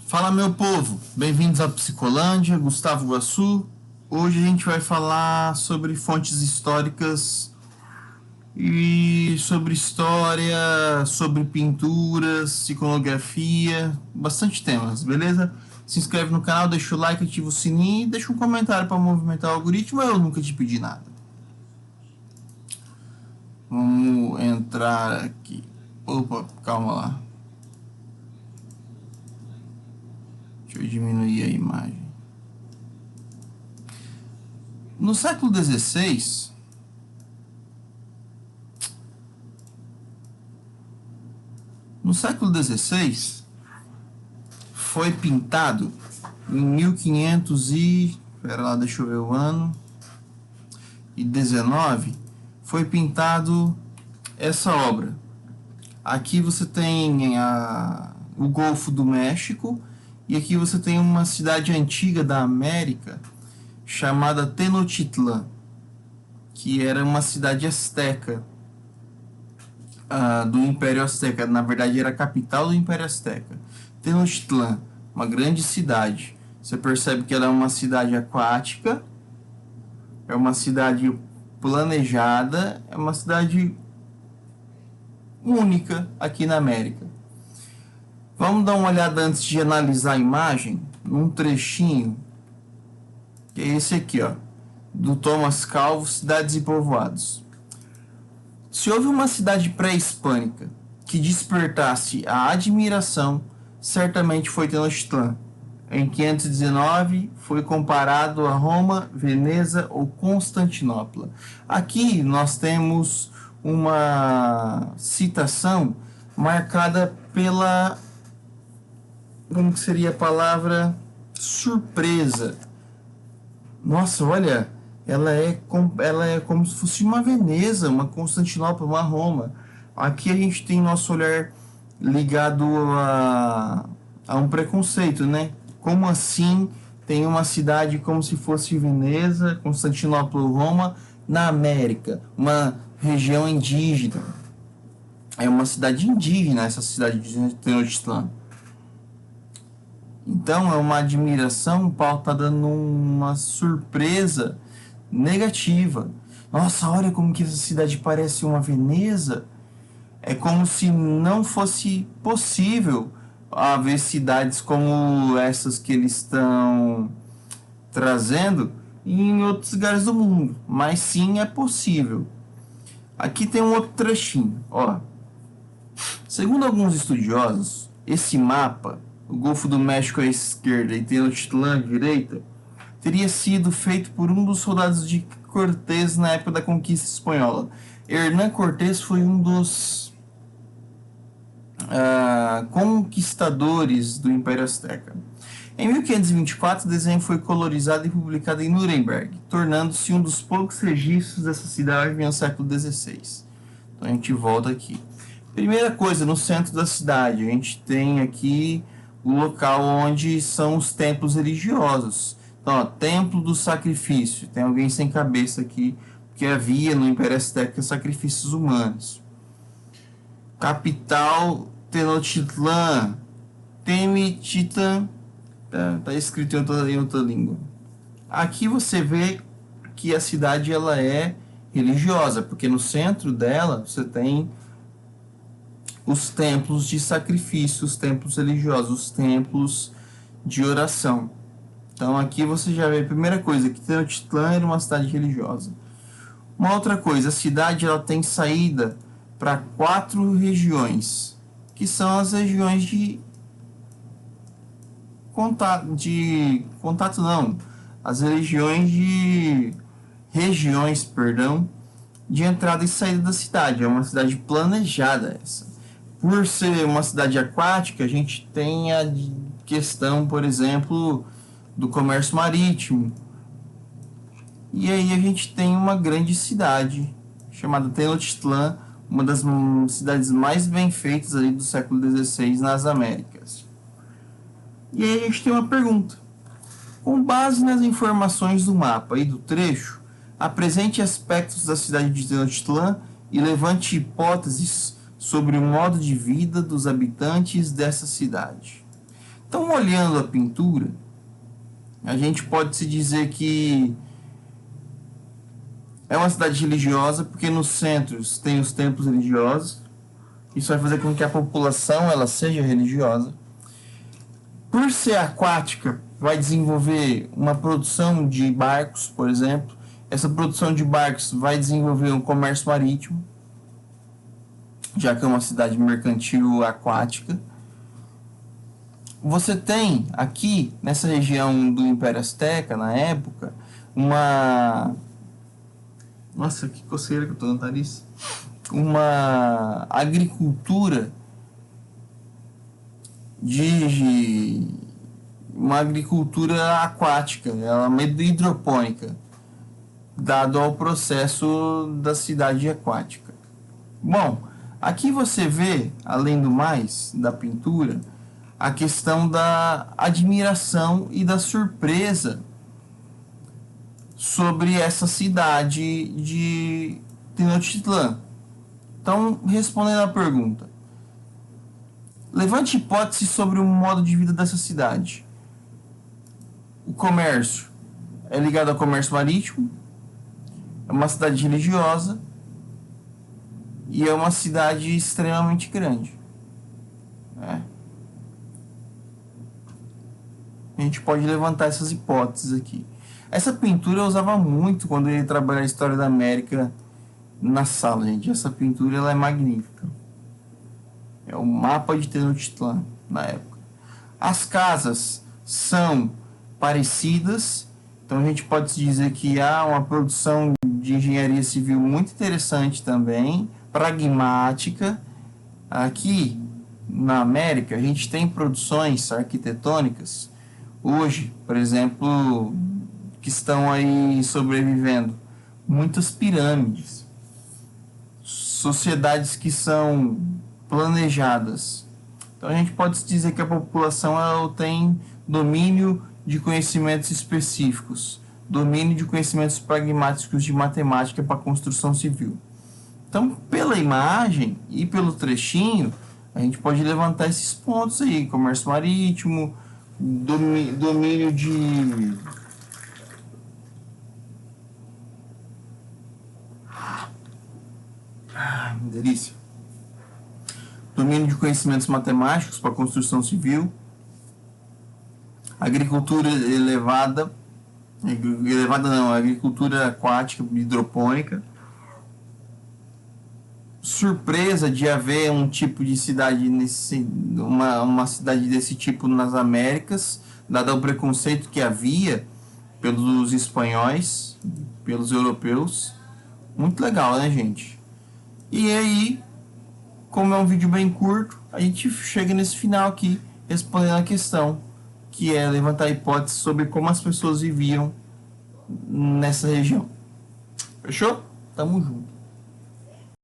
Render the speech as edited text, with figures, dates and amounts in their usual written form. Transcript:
Fala, meu povo, bem-vindos à Psicolândia, Gustavo Guassu. Hoje a gente vai falar sobre fontes históricas e sobre história, sobre pinturas, iconografia, bastante temas, beleza? Se inscreve no canal, deixa o like, ativa o sininho e deixa um comentário para movimentar o algoritmo. Eu nunca te pedi nada. Vamos entrar aqui. Opa, calma lá. Deixa eu diminuir a imagem. No século XVI, foi pintado em 1500 e... Pera lá, deixa eu ver o ano. E 19, foi pintado essa obra. Aqui você tem o Golfo do México e aqui você tem uma cidade antiga da América chamada Tenochtitlan, que era uma cidade asteca do Império Azteca. Na verdade, era a capital do Império Azteca. Tenochtitlan, uma grande cidade. Você percebe que ela é uma cidade aquática, é uma cidade planejada, é uma cidade única aqui na América. Vamos dar uma olhada antes de analisar a imagem, num trechinho, que é esse aqui, ó, do Thomas Calvo, Cidades e Povoados. Se houve uma cidade pré-hispânica que despertasse a admiração, certamente foi Tenochtitlan. Em 519 foi comparado a Roma, Veneza ou Constantinopla. Aqui nós temos uma citação marcada pela, como que seria a palavra, surpresa. Nossa, olha, ela é como se fosse uma Veneza, uma Constantinopla, uma Roma. Aqui a gente tem nosso olhar ligado a um preconceito, né? Como assim tem uma cidade como se fosse Veneza, Constantinopla ou Roma na América, uma região indígena? É uma cidade indígena essa cidade de Tenochtitlan. Então é uma admiração pautada numa surpresa negativa. Nossa, olha como que essa cidade parece uma Veneza. É como se não fosse possível haver cidades como essas que eles estão trazendo em outros lugares do mundo. Mas sim, é possível. Aqui tem um outro trechinho, ó. Segundo alguns estudiosos, esse mapa, o Golfo do México à esquerda e Tenochtitlan à direita, teria sido feito por um dos soldados de Cortés na época da conquista espanhola. Hernán Cortés foi um dos conquistadores do Império Azteca. Em 1524, o desenho foi colorizado e publicado em Nuremberg, tornando-se um dos poucos registros dessa cidade no século XVI. Então a gente volta aqui. Primeira coisa, no centro da cidade, a gente tem aqui o local onde são os templos religiosos. Então, ó, Templo do Sacrifício. Tem alguém sem cabeça aqui, porque havia no Império Azteca sacrifícios humanos. Capital, Tenochtitlan. Tenochtitlan. Tá escrito em outra língua. Aqui você vê que a cidade ela é religiosa, porque no centro dela você tem os templos de sacrifício, os templos religiosos, os templos de oração. Então aqui você já vê a primeira coisa, que Tenochtitlan era uma cidade religiosa. Uma outra coisa, a cidade ela tem saída para 4 regiões, que são as regiões de contato não, as regiões de entrada e saída da cidade. É uma cidade planejada essa. Por ser uma cidade aquática, a gente tem a questão, por exemplo, do comércio marítimo. E aí a gente tem uma grande cidade chamada Tenochtitlan, uma das cidades mais bem feitas ali do século XVI nas Américas. E aí a gente tem uma pergunta. Com base nas informações do mapa e do trecho, apresente aspectos da cidade de Tenochtitlan e levante hipóteses sobre o modo de vida dos habitantes dessa cidade. Então, olhando a pintura, a gente pode se dizer que é uma cidade religiosa, porque nos centros tem os templos religiosos. Isso vai fazer com que a população ela seja religiosa. Por ser aquática, vai desenvolver uma produção de barcos, por exemplo. Essa produção de barcos vai desenvolver um comércio marítimo, já que é uma cidade mercantil aquática. Você tem aqui, nessa região do Império Azteca, na época, uma... Nossa, que coceira que eu tô no nariz. Uma agricultura uma agricultura aquática, ela é hidropônica, dado ao processo da cidade aquática. Bom, aqui você vê, além do mais, da pintura, a questão da admiração e da surpresa sobre essa cidade de Tenochtitlan. Então, respondendo à pergunta, levante hipótese sobre o modo de vida dessa cidade. O comércio é ligado ao comércio marítimo, é uma cidade religiosa e é uma cidade extremamente grande. A gente pode levantar essas hipóteses aqui. Essa pintura eu usava muito quando eu ia trabalhar a história da América na sala, gente. Essa pintura ela é magnífica. É o mapa de Tenochtitlan na época. As casas são parecidas, então a gente pode dizer que há uma produção de engenharia civil muito interessante também, pragmática. Aqui na América a gente tem produções arquitetônicas hoje, por exemplo, que estão aí sobrevivendo, muitas pirâmides, sociedades que são planejadas. Então a gente pode dizer que a população ela tem domínio de conhecimentos específicos, domínio de conhecimentos pragmáticos de matemática para construção civil. Então, pela imagem e pelo trechinho, a gente pode levantar esses pontos aí: comércio marítimo, domínio de delícia. Domínio de conhecimentos matemáticos para construção civil, agricultura elevada não, agricultura aquática hidropônica, surpresa de haver um tipo de cidade uma cidade desse tipo nas Américas, dado o preconceito que havia pelos espanhóis, pelos europeus. Muito legal, né, gente? E aí, como é um vídeo bem curto, a gente chega nesse final aqui, respondendo a questão, que é levantar hipóteses sobre como as pessoas viviam nessa região. Fechou? Tamo junto.